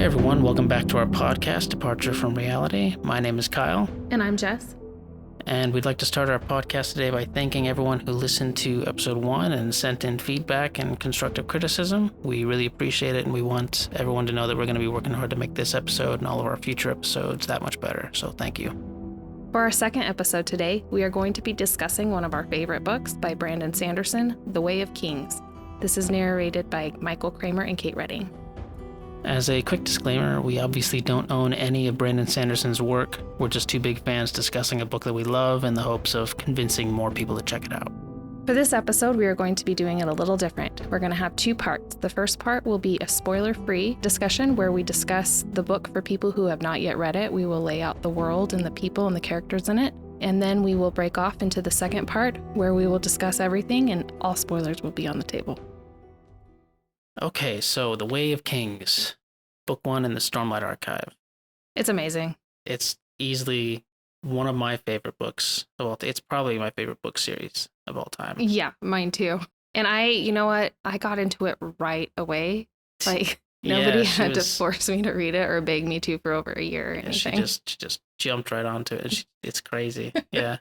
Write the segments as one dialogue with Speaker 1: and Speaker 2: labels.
Speaker 1: Hey everyone, welcome back to our podcast, Departure from Reality. My name is Kyle.
Speaker 2: And I'm Jess.
Speaker 1: And we'd like to start our podcast today by thanking everyone who listened to episode 1 and sent in feedback and constructive criticism. We really appreciate it, and we want everyone to know that we're going to be working hard to make this episode and all of our future episodes that much better. So thank you.
Speaker 2: For our second episode today, we are going to be discussing one of our favorite books by Brandon Sanderson, The Way of Kings. This is narrated by Michael Kramer and Kate Redding.
Speaker 1: As a quick disclaimer, we obviously don't own any of Brandon Sanderson's work. We're just two big fans discussing a book that we love in the hopes of convincing more people to check it out.
Speaker 2: For this episode, we are going to be doing it a little different. We're going to have two parts. The first part will be a spoiler-free discussion where we discuss the book for people who have not yet read it. We will lay out the world and the people and the characters in it. And then we will break off into the second part where we will discuss everything and all spoilers will be on the table.
Speaker 1: Okay, so The Way of Kings, Book 1 in the Stormlight Archive.
Speaker 2: It's amazing.
Speaker 1: It's easily one of my favorite books of all time. It's probably my favorite book series of all time.
Speaker 2: Yeah, mine too. And you know what? I got into it right away. Like, nobody had to force me to read it or beg me to for over a year or anything.
Speaker 1: She just jumped right onto it. It's crazy. Yeah.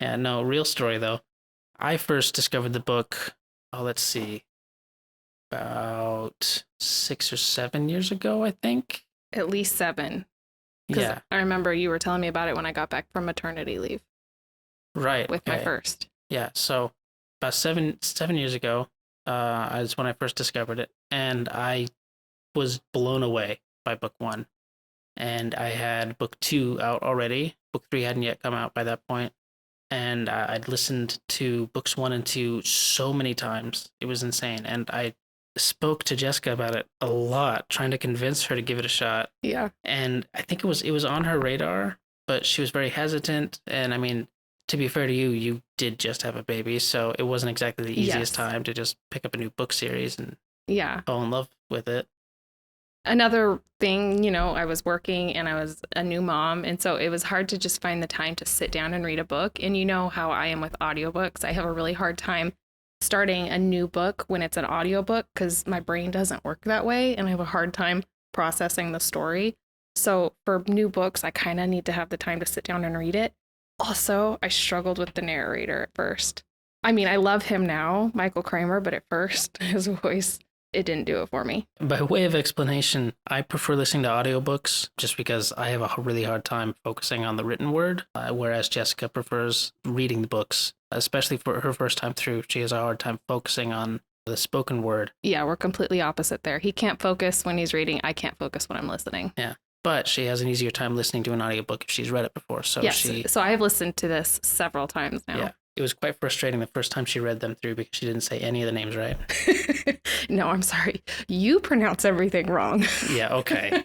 Speaker 1: Yeah, no, real story though. I first discovered the book, let's see, about 6 or 7 years ago, I think.
Speaker 2: At least 7.
Speaker 1: Yeah.
Speaker 2: I remember you were telling me about it when I got back from maternity leave.
Speaker 1: Right.
Speaker 2: With my first.
Speaker 1: Yeah. So about seven years ago, is when I first discovered it. And I was blown away by book 1. And I had book 2 out already. Book 3 hadn't yet come out by that point. And I'd listened to books 1 and 2 so many times. It was insane. And I spoke to Jessica about it a lot, trying to convince her to give it a shot.
Speaker 2: Yeah.
Speaker 1: And I think it was on her radar, but she was very hesitant. And I mean, to be fair to you, you did just have a baby, so it wasn't exactly the easiest time to just pick up a new book series and fall in love with it.
Speaker 2: Another thing, I was working and I was a new mom, and so it was hard to just find the time to sit down and read a book. And you know how I am with audiobooks. I have a really hard time starting a new book when it's an audiobook because my brain doesn't work that way and I have a hard time processing the story. So for new books, I kind of need to have the time to sit down and read it. Also, I struggled with the narrator at first. I mean, I love him now, Michael Kramer, but at first his voice, it didn't do it for me.
Speaker 1: By way of explanation, I prefer listening to audiobooks just because I have a really hard time focusing on the written word, whereas Jessica prefers reading the books, especially for her first time through. She has a hard time focusing on the spoken word.
Speaker 2: Yeah, we're completely opposite there. He can't focus when he's reading. I can't focus when I'm listening.
Speaker 1: Yeah, but she has an easier time listening to an audiobook if she's read it before. So
Speaker 2: so I have listened to this several times now. Yeah.
Speaker 1: It was quite frustrating the first time she read them through because she didn't say any of the names right.
Speaker 2: No, I'm sorry. You pronounce everything wrong.
Speaker 1: Yeah, okay.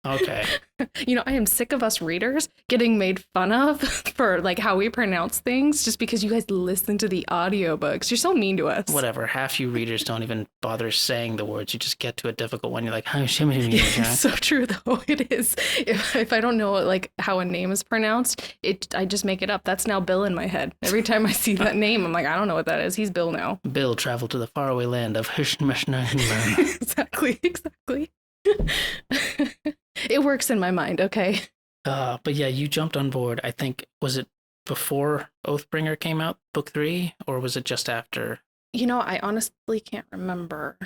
Speaker 1: Okay.
Speaker 2: I am sick of us readers getting made fun of for how we pronounce things just because you guys listen to the audiobooks. You're so mean to us.
Speaker 1: Whatever. Half you readers don't even bother saying the words. You just get to a difficult one. You're like, oh,
Speaker 2: it's so true though. It is. If I don't know how a name is pronounced, I just make it up. That's now Bill in my head. Every time I see that name, I'm like, I don't know what that is. He's Bill now.
Speaker 1: Bill traveled to the faraway land of
Speaker 2: Exactly. It works in my mind, okay?
Speaker 1: But yeah, you jumped on board. I think, was it before Oathbringer came out, book 3, or was it just after?
Speaker 2: I honestly can't remember.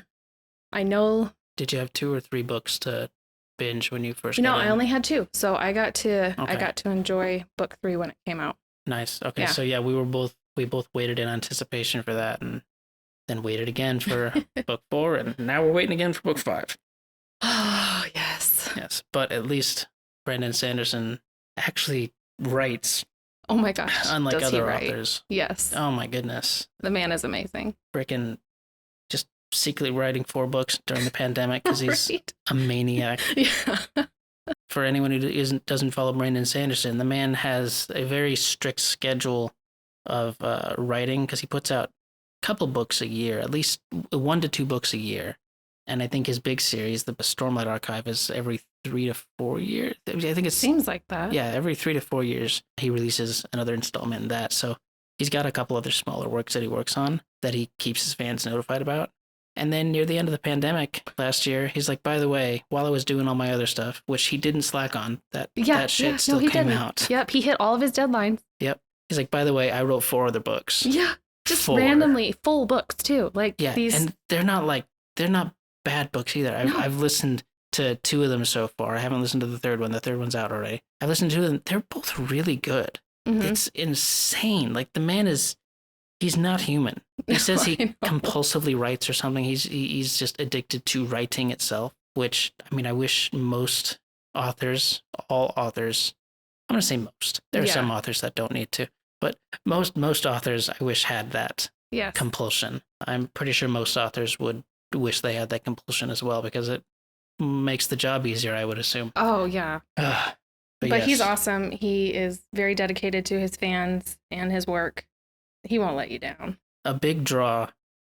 Speaker 2: I know.
Speaker 1: Did you have 2 or 3 books to binge when you first got in?
Speaker 2: I only had 2, so I got to enjoy book 3 when it came out.
Speaker 1: Nice. Okay, so yeah, we both waited in anticipation for that, and then waited again for book 4, and now we're waiting again for book 5.
Speaker 2: Oh, yes.
Speaker 1: Yes, but at least Brandon Sanderson actually writes.
Speaker 2: Oh my gosh.
Speaker 1: Unlike other authors.
Speaker 2: Yes.
Speaker 1: Oh my goodness.
Speaker 2: The man is amazing.
Speaker 1: Freaking just secretly writing 4 books during the pandemic because he's a maniac.
Speaker 2: Yeah.
Speaker 1: For anyone who doesn't follow Brandon Sanderson, the man has a very strict schedule of writing because he puts out a couple books a year, at least 1 to 2 books a year. And I think his big series, the Stormlight Archive, is every 3 to 4 years. I think it
Speaker 2: seems like that.
Speaker 1: Yeah, every 3 to 4 years, he releases another installment in that. So he's got a couple other smaller works that he works on that he keeps his fans notified about. And then near the end of the pandemic last year, he's like, by the way, while I was doing all my other stuff, which he didn't slack on, that shit still
Speaker 2: he
Speaker 1: came
Speaker 2: didn't.
Speaker 1: out.
Speaker 2: Yep, he hit all of his deadlines.
Speaker 1: Yep. He's like, by the way, I wrote 4 other books.
Speaker 2: Yeah, just
Speaker 1: 4.
Speaker 2: randomly full books too. Like these,
Speaker 1: and they're not bad books either. I've listened to 2 of them so far. I haven't listened to the third one. The third one's out already. I've listened to 2 of them. They're both really good.
Speaker 2: Mhm.
Speaker 1: It's insane. Like the man he's not human. He says he compulsively writes or something. He's just addicted to writing itself, which, I mean, I wish most authors, all authors, I'm going to say most. There are some authors that don't need to, but most authors I wish had that compulsion. I'm pretty sure most authors would wish they had that compulsion as well, because it makes the job easier, I would assume.
Speaker 2: Oh, yeah.
Speaker 1: But
Speaker 2: yes. He's awesome. He is very dedicated to his fans and his work. He won't let you down.
Speaker 1: A big draw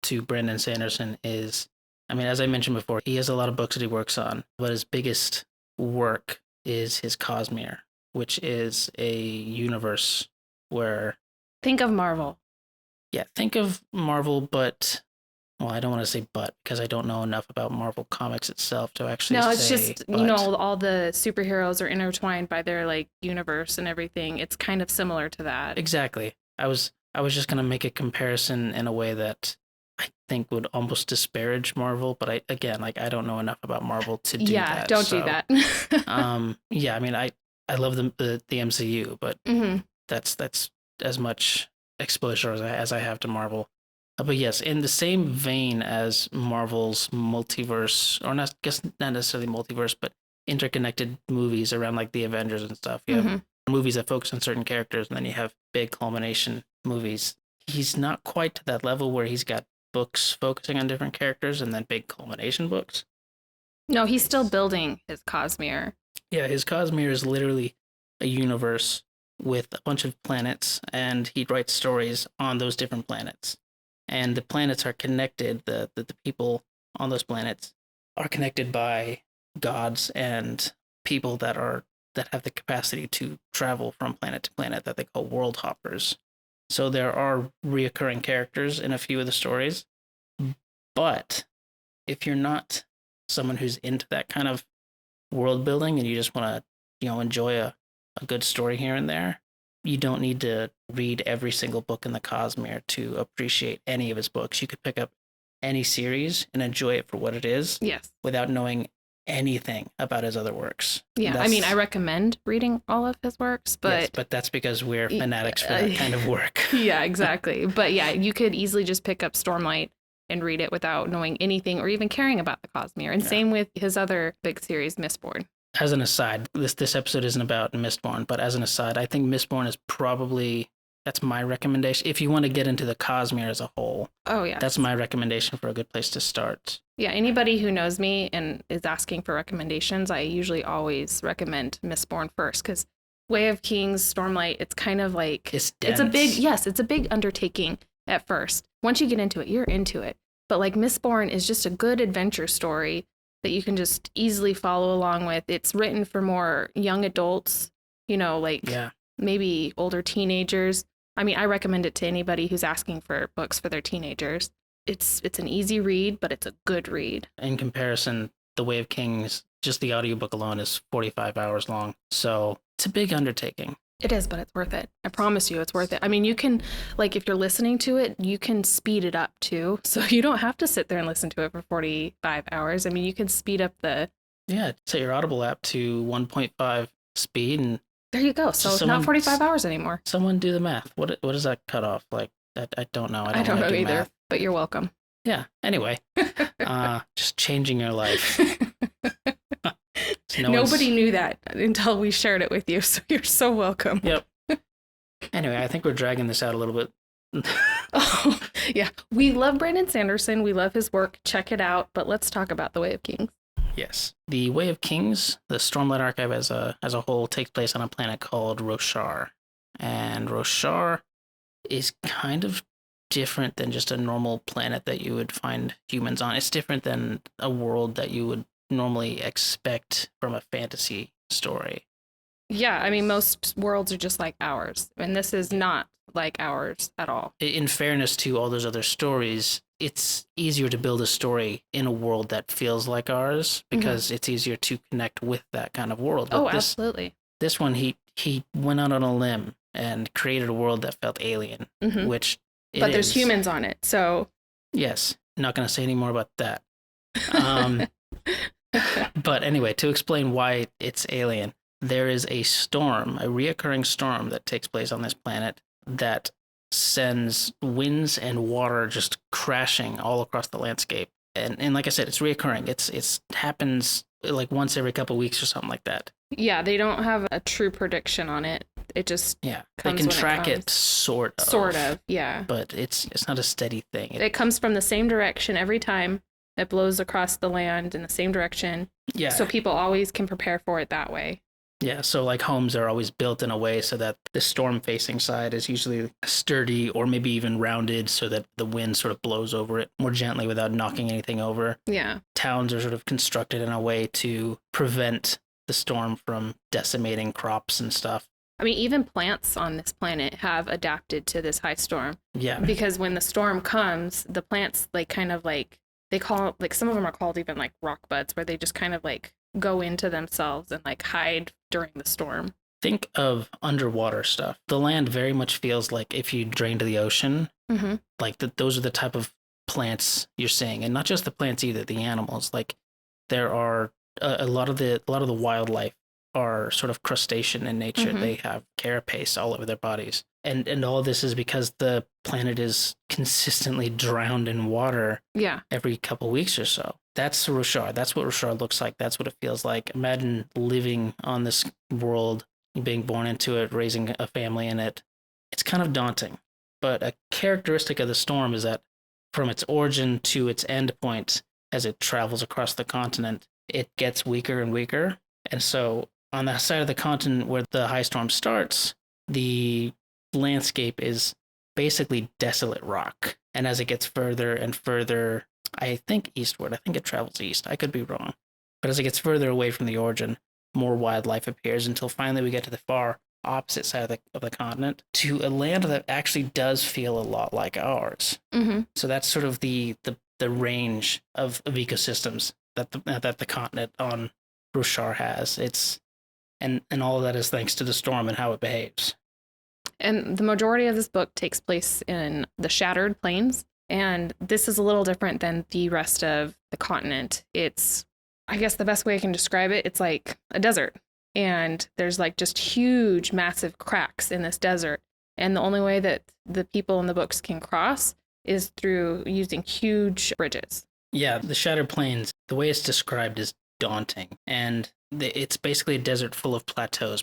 Speaker 1: to Brandon Sanderson is, I mean, as I mentioned before, he has a lot of books that he works on, but his biggest work is his Cosmere, which is a universe where...
Speaker 2: Think of Marvel.
Speaker 1: Yeah, think of Marvel, but... Well, I don't want to say but, because I don't know enough about Marvel Comics itself to actually say...
Speaker 2: No, it's just, but. All the superheroes are intertwined by their, like, universe and everything. It's kind of similar to that.
Speaker 1: Exactly. I was just going to make a comparison in a way that I think would almost disparage Marvel, but I don't know enough about Marvel to do that.
Speaker 2: Yeah, don't do that.
Speaker 1: Yeah, I mean, I love the MCU, but that's as much exposure as I have to Marvel. But yes, in the same vein as Marvel's multiverse, or not necessarily multiverse, but interconnected movies around like the Avengers and stuff. You have movies that focus on certain characters, and then you have big culmination movies. He's not quite to that level where he's got books focusing on different characters and then big culmination books.
Speaker 2: No, he's still building his Cosmere.
Speaker 1: Yeah, his Cosmere is literally a universe with a bunch of planets, and he writes stories on those different planets. And the planets are connected, the people on those planets are connected by gods and people that have the capacity to travel from planet to planet that they call world hoppers. So there are reoccurring characters in a few of the stories. But if you're not someone who's into that kind of world building and you just want to, enjoy a good story here and there, you don't need to read every single book in the Cosmere to appreciate any of his books. You could pick up any series and enjoy it for what it is.
Speaker 2: Yes.
Speaker 1: Without knowing anything about his other works.
Speaker 2: Yeah, I mean, I recommend reading all of his works, but...
Speaker 1: Yes, but that's because we're fanatics for that kind of work.
Speaker 2: Yeah, exactly. But yeah, you could easily just pick up Stormlight and read it without knowing anything or even caring about the Cosmere. And same with his other big series, Mistborn. As
Speaker 1: an aside, this episode isn't about Mistborn, but as an aside, I think Mistborn is probably, that's my recommendation. If you want to get into the Cosmere as a whole, that's my recommendation for a good place to start.
Speaker 2: Yeah, anybody who knows me and is asking for recommendations, I usually always recommend Mistborn first, because Way of Kings, Stormlight, it's kind of like,
Speaker 1: it's dense.
Speaker 2: It's a big undertaking at first. Once you get into it, you're into it. But like Mistborn is just a good adventure story that you can just easily follow along with. It's written for more young adults, maybe older teenagers. I mean, I recommend it to anybody who's asking for books for their teenagers. It's an easy read, but it's a good read.
Speaker 1: In comparison, The Way of Kings, just the audiobook alone is 45 hours long. So it's a big undertaking.
Speaker 2: It is, but it's worth it. I promise you it's worth it. I mean, you can, if you're listening to it, you can speed it up too. So you don't have to sit there and listen to it for 45 hours. I mean, you can speed up the...
Speaker 1: Yeah, set your Audible app to 1.5 speed and...
Speaker 2: There you go. So it's not 45 hours anymore.
Speaker 1: Someone do the math. What does that cut off? I don't know.
Speaker 2: I don't know either, math. But you're welcome.
Speaker 1: Yeah, anyway. Just changing your life.
Speaker 2: Nobody knew that until we shared it with you, so you're so welcome.
Speaker 1: Yep. Anyway, I think we're dragging this out a little bit.
Speaker 2: Oh, yeah. We love Brandon Sanderson. We love his work. Check it out. But let's talk about The Way of Kings.
Speaker 1: Yes. The Way of Kings, the Stormlight Archive as a whole, takes place on a planet called Roshar. And Roshar is kind of different than just a normal planet that you would find humans on. It's different than a world that you would normally expect from a fantasy story.
Speaker 2: Yeah, I mean, most worlds are just like ours, and this is not like ours at all.
Speaker 1: In fairness to all those other stories, it's easier to build a story in a world that feels like ours because it's easier to connect with that kind of world. But
Speaker 2: absolutely.
Speaker 1: This one, he went out on a limb and created a world that felt alien, which
Speaker 2: but there's humans on it, so
Speaker 1: yes, not going to say any more about that. But anyway, to explain why it's alien, there is a storm, a reoccurring storm that takes place on this planet that sends winds and water just crashing all across the landscape. And like I said, it's reoccurring. It's happens like once every couple of weeks or something like that.
Speaker 2: Yeah, they don't have a true prediction on it. It just
Speaker 1: they
Speaker 2: can
Speaker 1: track it sort of,
Speaker 2: yeah,
Speaker 1: but it's not a steady thing.
Speaker 2: It comes from the same direction every time. It blows across the land in the same direction.
Speaker 1: Yeah,
Speaker 2: so people always can prepare for it that way.
Speaker 1: Yeah, so like homes are always built in a way so that the storm-facing side is usually sturdy or maybe even rounded so that the wind sort of blows over it more gently without knocking anything over.
Speaker 2: Yeah.
Speaker 1: Towns are sort of constructed in a way to prevent the storm from decimating crops and stuff.
Speaker 2: I mean, even plants on this planet have adapted to this high storm.
Speaker 1: Yeah.
Speaker 2: Because when the storm comes, the plants like kind of like, they call, like some of them are called even like rock buds, where they just kind of like go into themselves and like hide during the storm.
Speaker 1: Think of underwater stuff. The land very much feels like if you drained the ocean, like those are the type of plants you're seeing, and not just the plants either, the animals. Like there are a lot of the wildlife are sort of crustacean in nature. They have carapace all over their bodies. And all of this is because the planet is consistently drowned in water every couple weeks or so. That's Roshar. That's what Roshar looks like. That's what it feels like. Imagine living on this world, being born into it, raising a family in it. It's kind of daunting. But a characteristic of the storm is that from its origin to its end point, as it travels across the continent, it gets weaker and weaker. And so on the side of the continent where the high storm starts, the landscape is basically desolate rock. And as it gets further and further, I think eastward, I think it travels east. I could be wrong. But as it gets further away from the origin, more wildlife appears until finally we get to the far opposite side of the continent to a land that actually does feel a lot like ours. So that's sort of the range of ecosystems that the continent on Roshar has. And all of that is thanks to the storm and how it behaves.
Speaker 2: And the majority of this book takes place in the Shattered Plains. And this is a little different than the rest of the continent. It's, I guess the best way I can describe it, it's like a desert. And there's like just huge, massive cracks in this desert. And the only way that the people in the books can cross is through using huge bridges. Yeah,
Speaker 1: the Shattered Plains, the way it's described is daunting. And it's basically a desert full of plateaus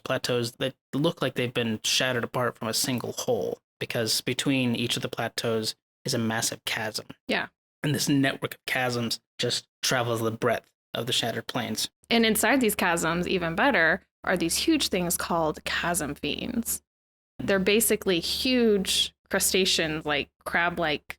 Speaker 1: that look like they've been shattered apart from a single hole, because between each of the plateaus is a massive chasm.
Speaker 2: Yeah.
Speaker 1: And this network of chasms just travels the breadth of the Shattered Plains.
Speaker 2: And inside these chasms, even better, are these huge things called chasm fiends. They're basically huge crustaceans, like crab-like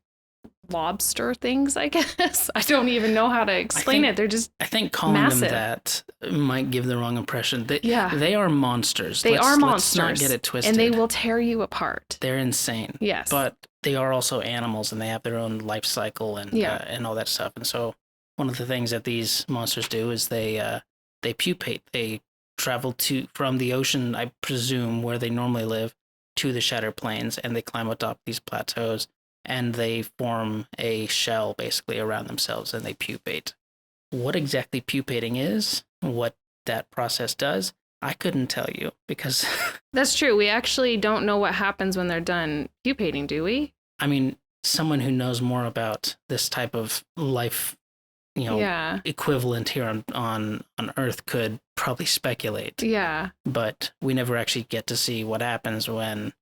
Speaker 2: lobster things, I guess. I don't even know how to explain it. They're just
Speaker 1: I think calling
Speaker 2: massive.
Speaker 1: them that might give the wrong impression. They are monsters.
Speaker 2: They are monsters.
Speaker 1: Let's not get it twisted.
Speaker 2: And they will tear you apart.
Speaker 1: They're insane.
Speaker 2: Yes.
Speaker 1: But they are also animals, and they have their own life cycle and all that stuff. And so one of the things that these monsters do is they pupate. They travel from the ocean, I presume, where they normally live, to the Shattered Plains, and they climb atop these plateaus. And they form a shell basically around themselves, and they pupate. What exactly pupating is, what that process does, I couldn't tell you, because
Speaker 2: that's true. We actually don't know what happens when they're done pupating, do we?
Speaker 1: I mean, someone who knows more about this type of life, equivalent here on Earth could probably speculate.
Speaker 2: Yeah.
Speaker 1: But we never actually get to see what happens when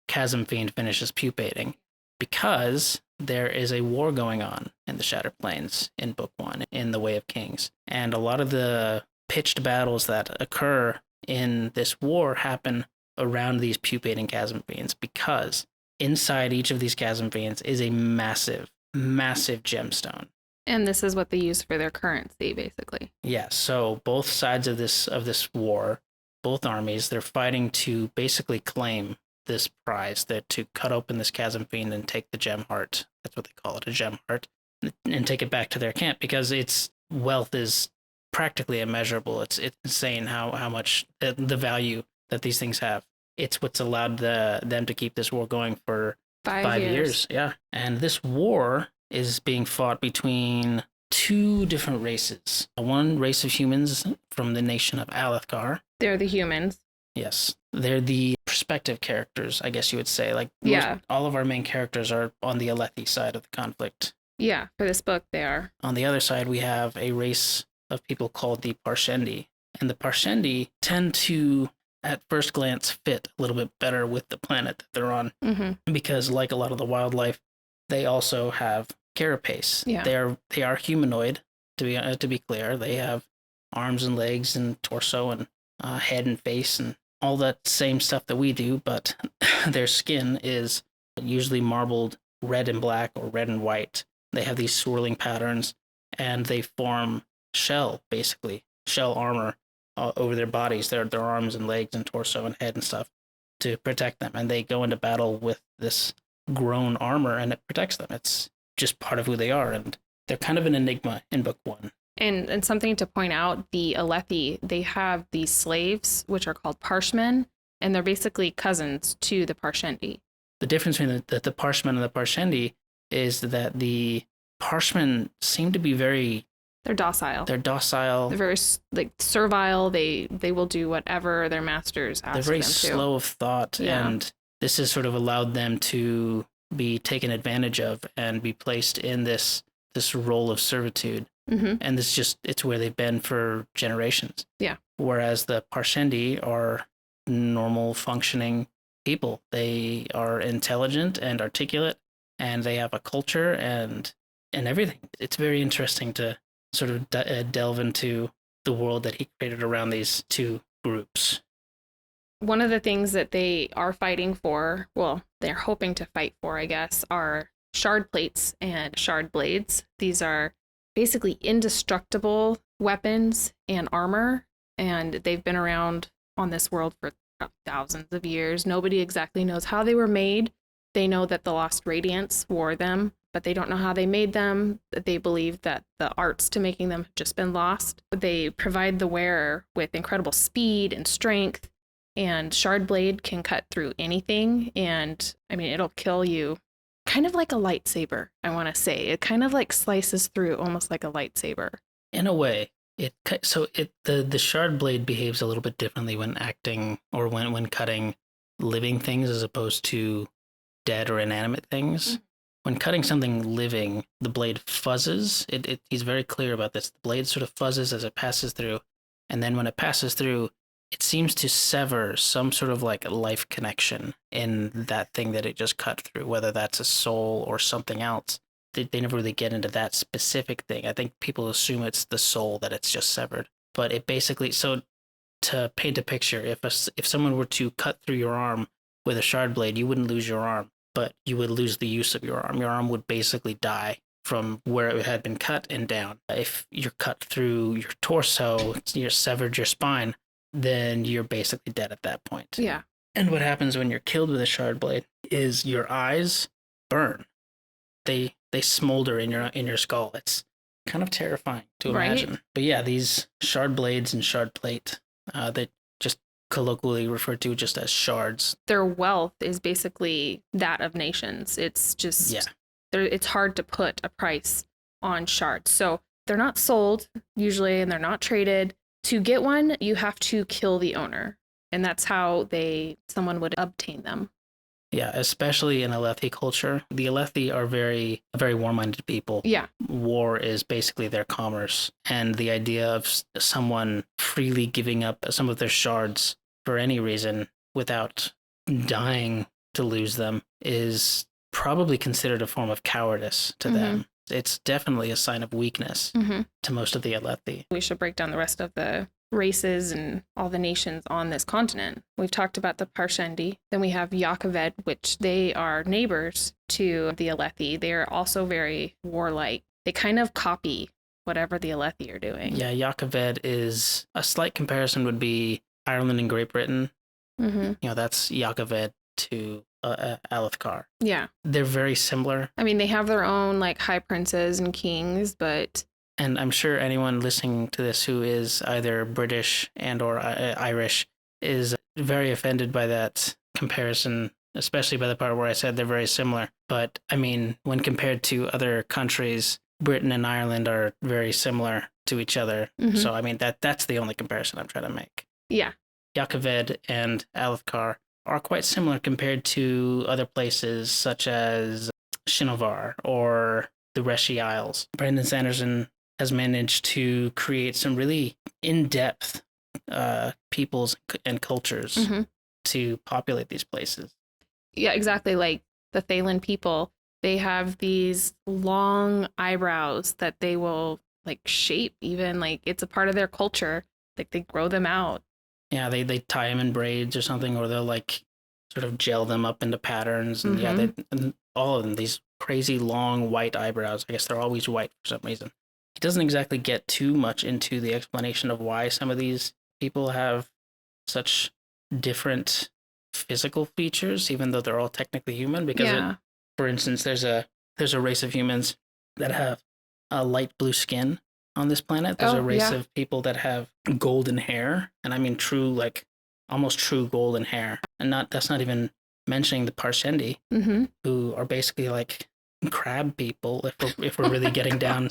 Speaker 1: Chasm Fiend finishes pupating, because there is a war going on in the Shattered Plains in Book 1, in The Way of Kings. And a lot of the pitched battles that occur in this war happen around these pupating Chasm Fiends, because inside each of these Chasm Fiends is a massive, massive gemstone.
Speaker 2: And this is what they use for their currency, basically.
Speaker 1: Yeah, so both sides of this war, both armies, they're fighting to basically claim this prize, that to cut open this Chasm Fiend and take the gem heart That's what they call it, a gem heart, and take it back to their camp because its wealth is practically immeasurable. It's insane how much the value that these things have. It's what's allowed them to keep this war going for 5 years. Yeah, and this war is being fought between two different races. One race of humans from the nation of Alethkar.
Speaker 2: They're the humans.
Speaker 1: Yes, they're the perspective characters, I guess you would say. Like, all of our main characters are on the Alethi side of the conflict.
Speaker 2: Yeah, for this book, they are.
Speaker 1: On the other side, we have a race of people called the Parshendi. And the Parshendi tend to, at first glance, fit a little bit better with the planet that they're on.
Speaker 2: Mm-hmm.
Speaker 1: Because, like a lot of the wildlife, they also have carapace.
Speaker 2: Yeah.
Speaker 1: They are humanoid, to be clear. They have arms and legs and torso and head and face and all that same stuff that we do, but their skin is usually marbled red and black or red and white. They have these swirling patterns, and they form shell armor over their bodies, their arms and legs and torso and head and stuff to protect them. And they go into battle with this grown armor, and it protects them. It's just part of who they are, and they're kind of an enigma in book one.
Speaker 2: And something to point out, the Alethi, they have these slaves, which are called Parshmen, and they're basically cousins to the Parshendi.
Speaker 1: The difference between the Parshmen and the Parshendi is that the Parshmen seem to be
Speaker 2: They're docile.
Speaker 1: They're docile.
Speaker 2: They're very servile. They will do whatever their masters ask them to.
Speaker 1: They're very slow of thought, and this has sort of allowed them to be taken advantage of and be placed in this role of servitude.
Speaker 2: Mm-hmm.
Speaker 1: And it's where they've been for generations.
Speaker 2: Yeah.
Speaker 1: Whereas the Parshendi are normal functioning people. They are intelligent and articulate, and they have a culture and everything. It's very interesting to sort of delve into the world that he created around these two groups.
Speaker 2: One of the things that they are fighting for, well, they're hoping to fight for, I guess, are shard plates and shard blades. These are basically indestructible weapons and armor, and they've been around on this world for thousands of years. Nobody exactly knows how they were made. They know that the Lost Radiance wore them, but they don't know how they made them. They believe that the arts to making them have just been lost. They provide the wearer with incredible speed and strength, and shard blade can cut through anything, and I mean, it'll kill you. Kind of like a lightsaber, I want to say. It kind of like slices through almost like a lightsaber.
Speaker 1: In a way, the shard blade behaves a little bit differently when acting or when cutting living things as opposed to dead or inanimate things. Mm-hmm. When cutting something living, the blade fuzzes. He's very clear about this. The blade sort of fuzzes as it passes through, and then when it passes through, it seems to sever some sort of like life connection in that thing that it just cut through, whether that's a soul or something else. They never really get into that specific thing. I think people assume it's the soul that it's just severed. But it basically, so to paint a picture, if someone were to cut through your arm with a shard blade, you wouldn't lose your arm, but you would lose the use of your arm. Your arm would basically die from where it had been cut and down. If you're cut through your torso, you're severed your spine, then you're basically dead at that point.
Speaker 2: Yeah.
Speaker 1: And what happens when you're killed with a shard blade is your eyes burn. They smolder in your skull. It's kind of terrifying to imagine. Right? But yeah, these shard blades and shard plate, they just colloquially referred to just as shards.
Speaker 2: Their wealth is basically that of nations. It's just, it's hard to put a price on shards. So they're not sold usually, and they're not traded. To get one, you have to kill the owner, and that's how someone would obtain them.
Speaker 1: Yeah, especially in Alethi culture. The Alethi are very war-minded people.
Speaker 2: Yeah.
Speaker 1: War is basically their commerce, and the idea of someone freely giving up some of their shards for any reason without dying to lose them is probably considered a form of cowardice to them. It's definitely a sign of weakness to most of the Alethi.
Speaker 2: We should break down the rest of the races and all the nations on this continent. We've talked about the Parshendi. Then we have Yakaved, which they are neighbors to the Alethi. They are also very warlike. They kind of copy whatever the Alethi are doing.
Speaker 1: Yeah, Yakaved is, a slight comparison would be Ireland and Great Britain.
Speaker 2: Mm-hmm.
Speaker 1: That's Yakaved to Alethkar.
Speaker 2: Yeah.
Speaker 1: They're very similar.
Speaker 2: I mean, they have their own like high princes and kings, but
Speaker 1: And I'm sure anyone listening to this who is either British and or Irish is very offended by that comparison, especially by the part where I said they're very similar. But I mean, when compared to other countries, Britain and Ireland are very similar to each other.
Speaker 2: Mhm.
Speaker 1: So I mean that's the only comparison I'm trying to make.
Speaker 2: yeah.
Speaker 1: Yakaved and Alethkar are quite similar compared to other places such as Shinovar or the Reshi Isles. Brandon Sanderson has managed to create some really in-depth peoples and cultures
Speaker 2: hmm
Speaker 1: to populate these places.
Speaker 2: Yeah, exactly. Like the Thalen people, they have these long eyebrows that they will like shape, even like it's a part of their culture. Like they grow them out.
Speaker 1: Yeah, they tie them in braids or something, or they'll like sort of gel them up into patterns. And yeah, and all of them, these crazy long white eyebrows. I guess they're always white for some reason. He doesn't exactly get too much into the explanation of why some of these people have such different physical features, even though they're all technically human. Because,
Speaker 2: Yeah.
Speaker 1: for instance, there's a race of humans that have a light blue skin on this planet. There's
Speaker 2: Oh,
Speaker 1: a race
Speaker 2: yeah.
Speaker 1: of people that have golden hair, and I mean true, like almost true golden hair, and that's not even mentioning the Parshendi,
Speaker 2: hmm
Speaker 1: who are basically like crab people. If we're really getting down,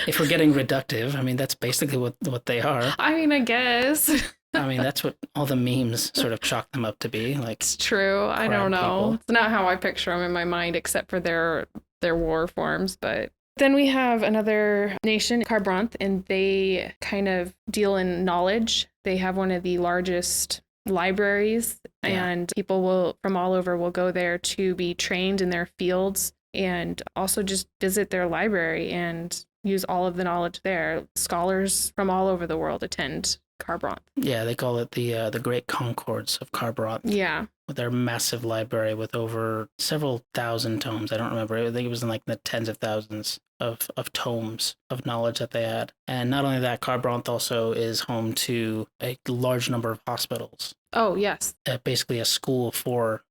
Speaker 1: if we're getting reductive, I mean that's basically what they are.
Speaker 2: I mean, I guess
Speaker 1: I mean that's what all the memes sort of chalk them up to be. Like
Speaker 2: it's true. I
Speaker 1: crab
Speaker 2: don't know.
Speaker 1: people.
Speaker 2: It's not how I picture them in my mind, except for their war forms. But then we have another nation, Carbranth, and they kind of deal in knowledge. They have one of the largest libraries,
Speaker 1: Yeah.
Speaker 2: and people will from all over will go there to be trained in their fields and also just visit their library and use all of the knowledge there. Scholars from all over the world attend Carbranth.
Speaker 1: Yeah, they call it the Great Concords of Carbranth.
Speaker 2: Yeah.
Speaker 1: With their massive library with over several thousand tomes. I don't remember. I think it was in like the tens of thousands of tomes of knowledge that they had. And not only that, Carbranth also is home to a large number of hospitals.
Speaker 2: Oh, yes.
Speaker 1: Basically a school for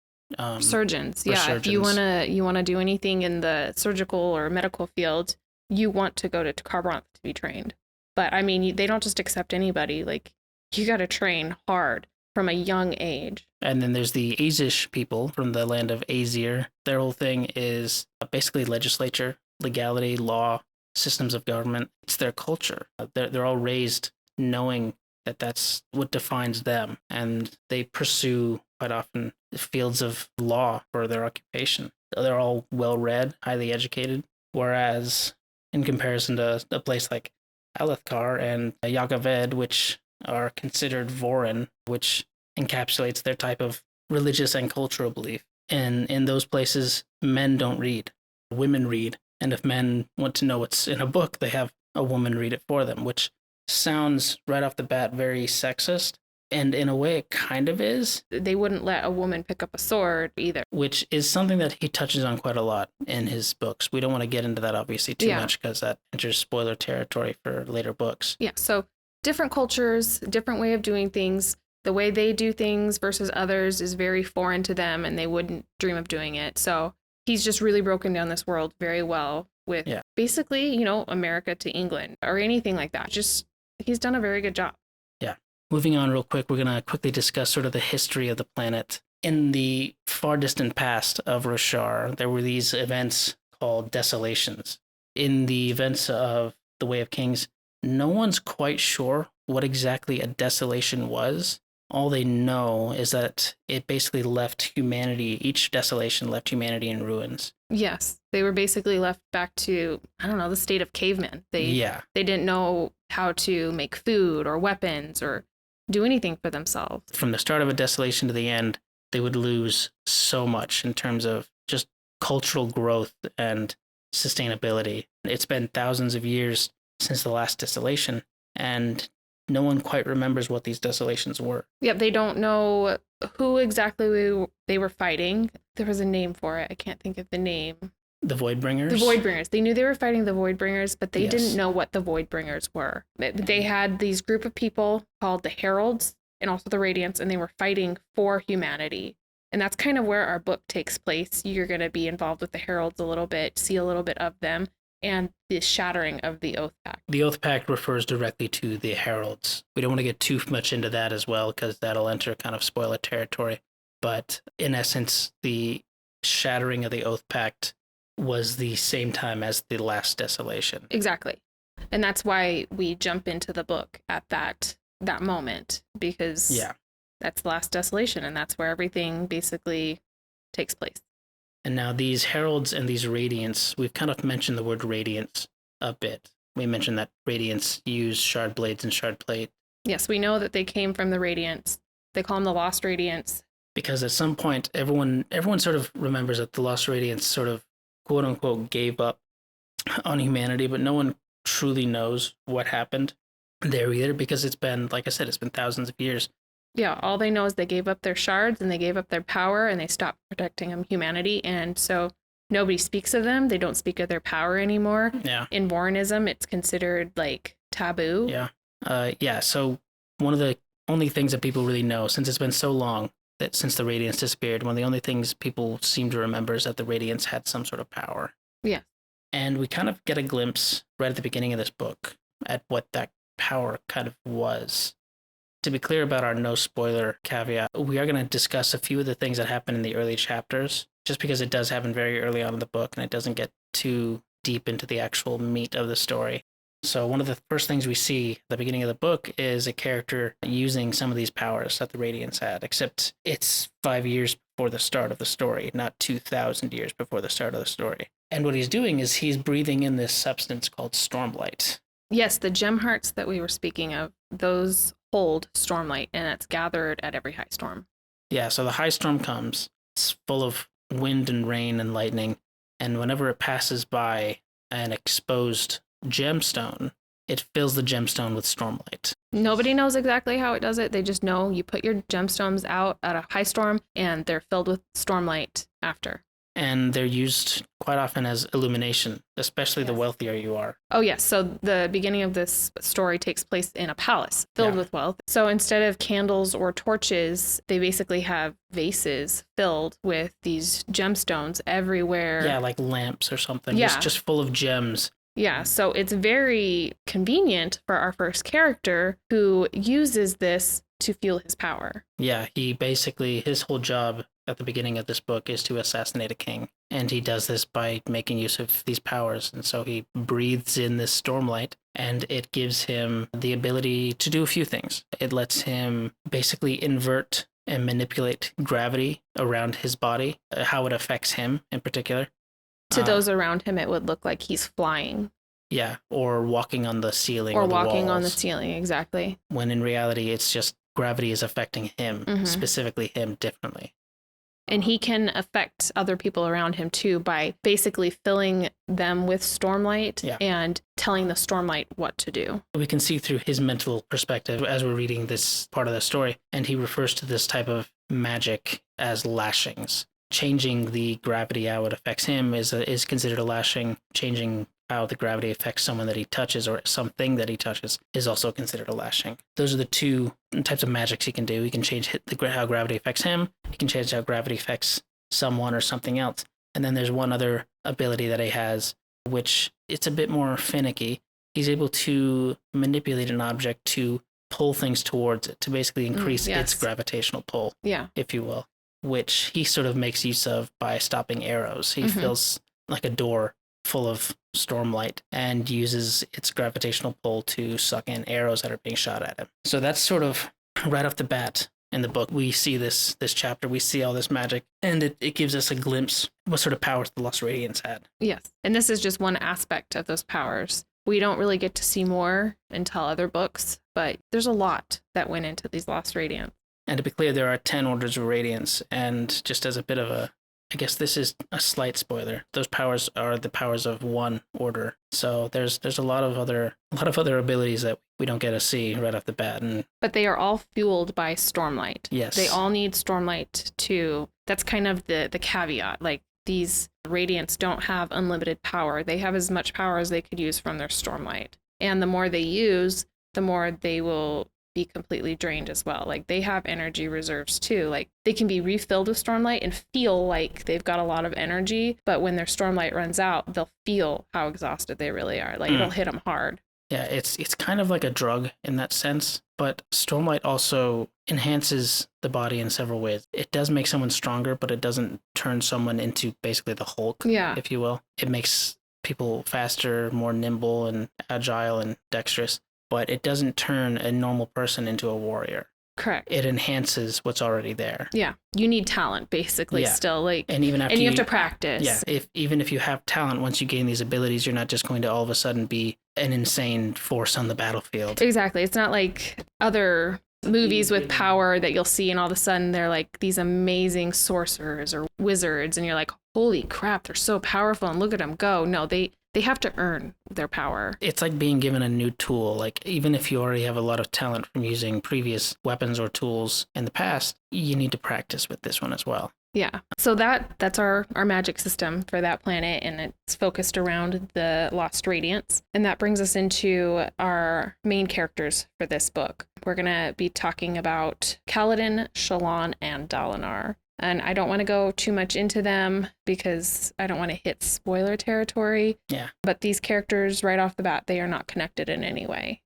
Speaker 2: Surgeons.
Speaker 1: for
Speaker 2: Yeah. If you
Speaker 1: surgeons.
Speaker 2: wanna do anything in the surgical or medical field, you want to go to Carbranth to be trained. But I mean, they don't just accept anybody. Like you got to train hard from a young age.
Speaker 1: And then there's the Azish people from the land of Azir. Their whole thing is basically legislature, legality, law, systems of government. It's their culture. They're all raised knowing that that's what defines them. And they pursue quite often the fields of law for their occupation. They're all well-read, highly educated. Whereas in comparison to a place like Alethkar and Yagaved, which are considered Vorin, which encapsulates their type of religious and cultural belief. And in those places, men don't read, women read. And if men want to know what's in a book, they have a woman read it for them, which sounds right off the bat very sexist. And in a way, it kind of is.
Speaker 2: They wouldn't let a woman pick up a sword either.
Speaker 1: Which is something that he touches on quite a lot in his books. We don't want to get into that obviously too much because that enters spoiler territory for later books.
Speaker 2: Yeah. So different cultures, different way of doing things. The way they do things versus others is very foreign to them and they wouldn't dream of doing it. So he's just really broken down this world very well with basically, America to England or anything like that. Just he's done a very good job.
Speaker 1: Yeah. Moving on real quick, we're going to quickly discuss sort of the history of the planet. In the far distant past of Roshar, there were these events called desolations. In the events of the Way of Kings, no one's quite sure what exactly a desolation was. All they know is that it basically left humanity, each desolation left humanity in ruins.
Speaker 2: Yes. They were basically left back to, the state of cavemen. They didn't know how to make food or weapons or do anything for themselves.
Speaker 1: From the start of a desolation to the end, they would lose so much in terms of just cultural growth and sustainability. It's been thousands of years since the last desolation, and no one quite remembers what these desolations were.
Speaker 2: Yep, they don't know who exactly they were fighting. There was a name for it. I can't think of the name.
Speaker 1: The Voidbringers?
Speaker 2: The Voidbringers. They knew they were fighting the Voidbringers, but they didn't know what the Voidbringers were. They had these group of people called the Heralds and also the Radiants, and they were fighting for humanity. And that's kind of where our book takes place. You're going to be involved with the heralds a little bit, see a little bit of them, and the shattering of the Oath Pact.
Speaker 1: The Oath Pact refers directly to the heralds. We don't want to get too much into that as well, because that'll enter kind of spoiler territory. But in essence, the shattering of the Oath Pact was the same time as the Last Desolation.
Speaker 2: Exactly. And that's why we jump into the book at that moment, because that's the Last Desolation, and that's where everything basically takes place.
Speaker 1: And now these heralds and these radiants, we've kind of mentioned the word radiance a bit. We mentioned that radiants use shard blades and shard plate.
Speaker 2: Yes, we know that they came from the radiants. They call them the Lost Radiants.
Speaker 1: Because at some point, everyone sort of remembers that the Lost Radiants sort of, quote unquote, gave up on humanity, but no one truly knows what happened there either, because it's been, like I said, it's been thousands of years.
Speaker 2: Yeah, all they know is they gave up their shards and they gave up their power and they stopped protecting humanity. And so nobody speaks of them. They don't speak of their power anymore.
Speaker 1: Yeah.
Speaker 2: In Warrenism, it's considered like taboo.
Speaker 1: Yeah. So one of the only things that people really know, since it's been so long that since the Radiants disappeared, one of the only things people seem to remember is that the Radiants had some sort of power.
Speaker 2: Yeah.
Speaker 1: And we kind of get a glimpse right at the beginning of this book at what that power kind of was. To be clear about our no spoiler caveat, we are going to discuss a few of the things that happen in the early chapters, just because it does happen very early on in the book and it doesn't get too deep into the actual meat of the story. So one of the first things we see at the beginning of the book is a character using some of these powers that the Radiants had, except it's 5 years before the start of the story, not 2,000 years before the start of the story. And what he's doing is he's breathing in this substance called Stormlight.
Speaker 2: Yes, the gem hearts that we were speaking of, those hold Stormlight, and it's gathered at every high storm.
Speaker 1: Yeah, so the high storm comes. It's full of wind and rain and lightning, and whenever it passes by an exposed gemstone, it fills the gemstone with Stormlight.
Speaker 2: Nobody knows exactly how it does it. They just know you put your gemstones out at a high storm, and they're filled with Stormlight after.
Speaker 1: And they're used quite often as illumination, especially the wealthier you are.
Speaker 2: Oh, yes. So the beginning of this story takes place in a palace filled with wealth. So instead of candles or torches, they basically have vases filled with these gemstones everywhere.
Speaker 1: Yeah, like lamps or something.
Speaker 2: Yeah.
Speaker 1: It's just full of gems.
Speaker 2: Yeah, so it's very convenient for our first character who uses this to fuel his power.
Speaker 1: Yeah, he basically, his whole job at the beginning of this book is to assassinate a king. And he does this by making use of these powers. And so he breathes in this Stormlight, and it gives him the ability to do a few things. It lets him basically invert and manipulate gravity around his body, how it affects him in particular.
Speaker 2: To those around him, it would look like he's flying.
Speaker 1: Yeah, or walking on the ceiling
Speaker 2: or
Speaker 1: the
Speaker 2: walking
Speaker 1: walls,
Speaker 2: on the ceiling, exactly.
Speaker 1: when in reality it's just gravity is affecting him, specifically him, differently.
Speaker 2: And he can affect other people around him too by basically filling them with Stormlight and telling the Stormlight what to do.
Speaker 1: We can see through his mental perspective as we're reading this part of the story, and he refers to this type of magic as lashings. Changing the gravity, how it affects him, is considered a lashing. Changing how the gravity affects someone that he touches or something that he touches is also considered a lashing. Those are the two types of magics he can do. He can change how gravity affects him. He can change how gravity affects someone or something else. And then there's one other ability that he has, which it's a bit more finicky. He's able to manipulate an object to pull things towards it, to basically increase its gravitational pull, if you will, which he sort of makes use of by stopping arrows. He fills like a door full of Stormlight and uses its gravitational pull to suck in arrows that are being shot at him. So that's sort of right off the bat in the book. We see this chapter, we see all this magic, and it gives us a glimpse what sort of powers the Lost Radiants had.
Speaker 2: Yes, and this is just one aspect of those powers. We don't really get to see more until other books, but there's a lot that went into these Lost Radiants.
Speaker 1: And to be clear, there are 10 orders of Radiance, and just as a bit of a, I guess this is a slight spoiler, those powers are the powers of one order. So there's a lot of other abilities that we don't get to see right off the bat.
Speaker 2: But they are all fueled by Stormlight.
Speaker 1: Yes.
Speaker 2: They all need Stormlight too. That's kind of the caveat. Like, these Radiants don't have unlimited power. They have as much power as they could use from their Stormlight. And the more they use, the more they will be completely drained as well. Like they have energy reserves too. Like they can be refilled with Stormlight and feel like they've got a lot of energy, but when their Stormlight runs out, they'll feel how exhausted they really are. Like it'll hit them hard.
Speaker 1: Yeah, it's kind of like a drug in that sense, but Stormlight also enhances the body in several ways. It does make someone stronger, but it doesn't turn someone into basically the Hulk, if you will. It makes people faster, more nimble and agile and dexterous, but it doesn't turn a normal person into a warrior.
Speaker 2: Correct.
Speaker 1: It enhances what's already there.
Speaker 2: Yeah. You need talent basically still. Like,
Speaker 1: and even after
Speaker 2: you have to practice.
Speaker 1: Yeah. Even if you have talent, once you gain these abilities, you're not just going to all of a sudden be an insane force on the battlefield.
Speaker 2: Exactly. It's not like other movies with power that you'll see and all of a sudden they're like these amazing sorcerers or wizards and you're like, holy crap, they're so powerful and look at them go. No, they have to earn their power.
Speaker 1: It's like being given a new tool. Like even if you already have a lot of talent from using previous weapons or tools in the past, you need to practice with this one as well.
Speaker 2: Yeah. So that's our magic system for that planet, and it's focused around the Lost Radiance. And that brings us into our main characters for this book. We're going to be talking about Kaladin, Shallan, and Dalinar. And I don't want to go too much into them because I don't want to hit spoiler territory.
Speaker 1: Yeah.
Speaker 2: But these characters, right off the bat, they are not connected in any way.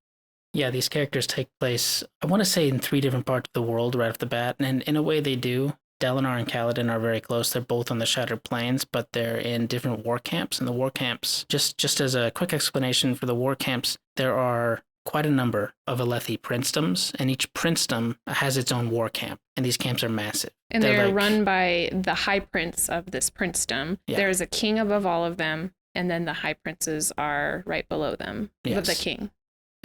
Speaker 1: Yeah, these characters take place, I want to say, in 3 different parts of the world right off the bat. And in a way they do. Dalinar and Kaladin are very close. They're both on the Shattered Plains, but they're in different war camps. And the war camps, just as a quick explanation for the war camps, there are quite a number of Alethi princedoms, and each princedom has its own war camp. And these camps are massive.
Speaker 2: And they're run by the high prince of this princedom. Yeah. There is a king above all of them, and then the high princes are right below them, with the king.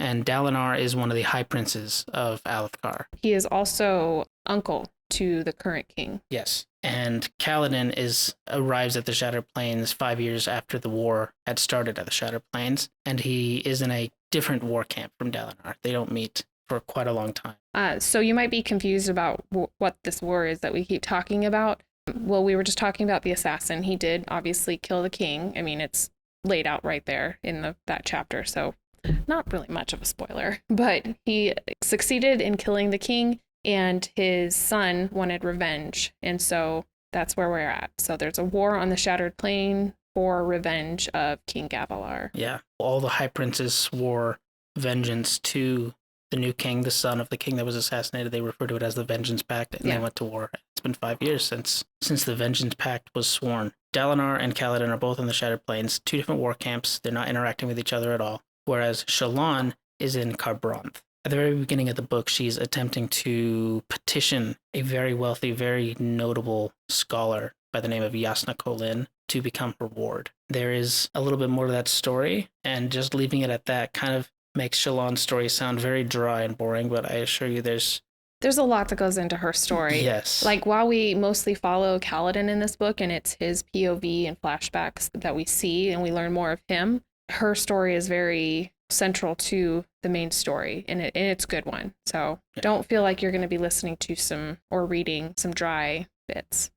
Speaker 1: And Dalinar is one of the high princes of Alethkar.
Speaker 2: He is also uncle to the current king.
Speaker 1: Yes. And Kaladin arrives at the Shattered Plains 5 years after the war had started at the Shattered Plains, and he is in a different war camp from Dalinar. They don't meet for quite a long time.
Speaker 2: So you might be confused about what this war is that we keep talking about. Well, we were just talking about the assassin. He did obviously kill the king. I mean, it's laid out right there in that chapter, so not really much of a spoiler. But he succeeded in killing the king, and his son wanted revenge. And so that's where we're at. So there's a war on the Shattered Plain for revenge of King Gavilar.
Speaker 1: Yeah. All the high princes swore vengeance to the new king, the son of the king that was assassinated. They refer to it as the Vengeance Pact, and they went to war. It's been 5 years since the Vengeance Pact was sworn. Dalinar and Kaladin are both on the Shattered Plains, 2 different war camps. They're not interacting with each other at all. Whereas Shallan is in Kharbranth. At the very beginning of the book, she's attempting to petition a very wealthy, very notable scholar by the name of Yasna Kholin to become her ward. There is a little bit more to that story, and just leaving it at that kind of makes Shallan's story sound very dry and boring, but I assure you there's
Speaker 2: a lot that goes into her story.
Speaker 1: Yes.
Speaker 2: Like, while we mostly follow Kaladin in this book, and it's his POV and flashbacks that we see, and we learn more of him, her story is very central to the main story, and it's a good one. So don't feel like you're going to be listening to or reading some dry bits.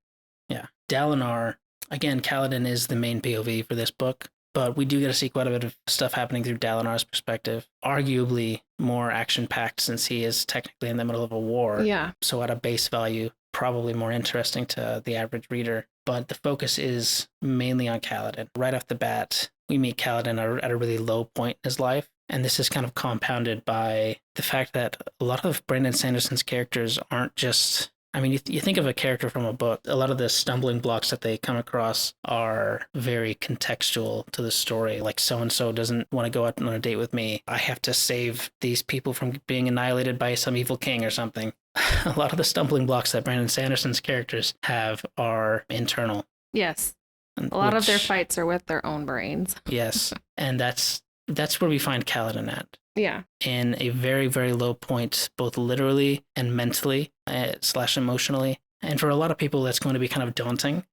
Speaker 1: Yeah. Dalinar, again, Kaladin is the main POV for this book, but we do get to see quite a bit of stuff happening through Dalinar's perspective. Arguably more action-packed since he is technically in the middle of a war.
Speaker 2: Yeah.
Speaker 1: So at a base value, probably more interesting to the average reader. But the focus is mainly on Kaladin. Right off the bat, we meet Kaladin at a really low point in his life. And this is kind of compounded by the fact that a lot of Brandon Sanderson's characters aren't just... I mean, you think of a character from a book, a lot of the stumbling blocks that they come across are very contextual to the story. Like, so-and-so doesn't want to go out on a date with me. I have to save these people from being annihilated by some evil king or something. A lot of the stumbling blocks that Brandon Sanderson's characters have are internal.
Speaker 2: Yes. A lot of their fights are with their own brains.
Speaker 1: Yes. And that's where we find Kaladin at.
Speaker 2: Yeah.
Speaker 1: In a very, very low point, both literally and mentally / emotionally. And for a lot of people, that's going to be kind of daunting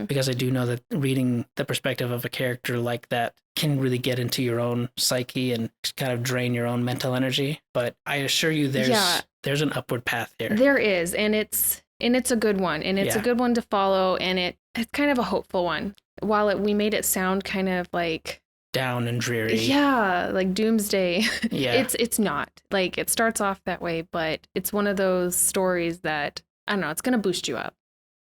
Speaker 1: because I do know that reading the perspective of a character like that can really get into your own psyche and kind of drain your own mental energy. But I assure you there's an upward path here.
Speaker 2: There is. And it's a good one. And it's a good one to follow. And it's kind of a hopeful one. While we made it sound kind of like
Speaker 1: down and dreary.
Speaker 2: Yeah, like doomsday.
Speaker 1: Yeah.
Speaker 2: It's not. Like it starts off that way, but it's one of those stories that I don't know, it's going to boost you up.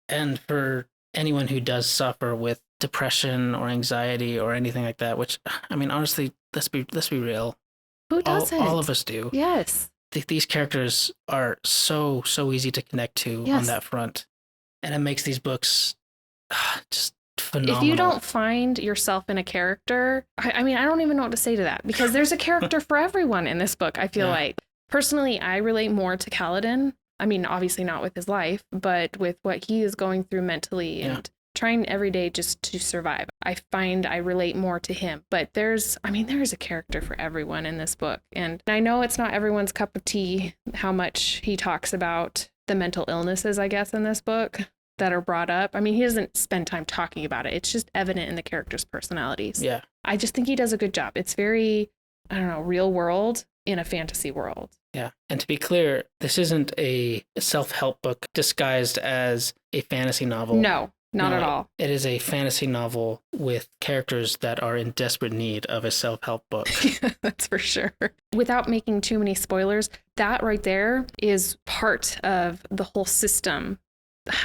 Speaker 1: And for anyone who does suffer with depression or anxiety or anything like that, which I mean, honestly, let's be real.
Speaker 2: Who doesn't?
Speaker 1: All of us do.
Speaker 2: Yes.
Speaker 1: These characters are so easy to connect to on that front, and it makes these books just phenomenal.
Speaker 2: If you don't find yourself in a character, I mean, I don't even know what to say to that, because there's a character for everyone in this book. I feel like personally, I relate more to Kaladin. I mean, obviously not with his life, but with what he is going through mentally and trying every day just to survive. I find I relate more to him, but there's a character for everyone in this book. And I know it's not everyone's cup of tea, how much he talks about the mental illnesses, I guess, in this book that are brought up. I mean, he doesn't spend time talking about it. It's just evident in the characters' personalities.
Speaker 1: Yeah.
Speaker 2: I just think he does a good job. It's very, I don't know, real world in a fantasy world.
Speaker 1: Yeah. And to be clear, this isn't a self-help book disguised as a fantasy novel.
Speaker 2: No. Not at all.
Speaker 1: It is a fantasy novel with characters that are in desperate need of a self-help book.
Speaker 2: That's for sure. Without making too many spoilers, that right there is part of the whole system.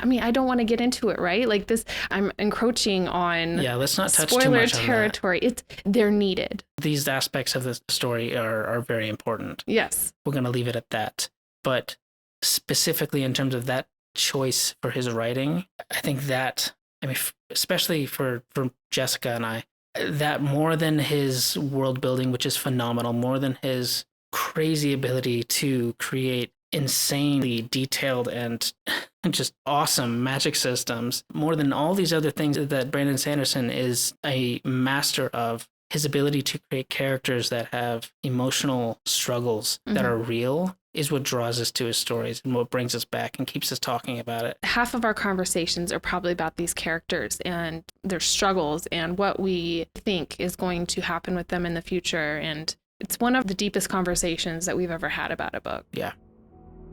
Speaker 2: I mean, I don't want to get into it, right? Like this, I'm encroaching on
Speaker 1: let's not touch too
Speaker 2: spoiler
Speaker 1: much
Speaker 2: territory. They're needed.
Speaker 1: These aspects of the story are very important.
Speaker 2: Yes.
Speaker 1: We're going to leave it at that. But specifically in terms of that choice for his writing, I think that, I mean, especially for Jessica and I, that more than his world building, which is phenomenal, more than his crazy ability to create insanely detailed and just awesome magic systems, more than all these other things that Brandon Sanderson is a master of, his ability to create characters that have emotional struggles that are real is what draws us to his stories and what brings us back and keeps us talking about it.
Speaker 2: Half of our conversations are probably about these characters and their struggles and what we think is going to happen with them in the future. And it's one of the deepest conversations that we've ever had about a book.
Speaker 1: Yeah.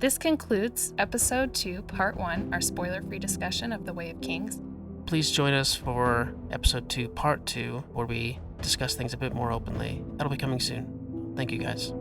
Speaker 2: This concludes episode 2, part 1, our spoiler-free discussion of The Way of Kings.
Speaker 1: Please join us for episode 2, part 2, where we discuss things a bit more openly. That'll be coming soon. Thank you, guys.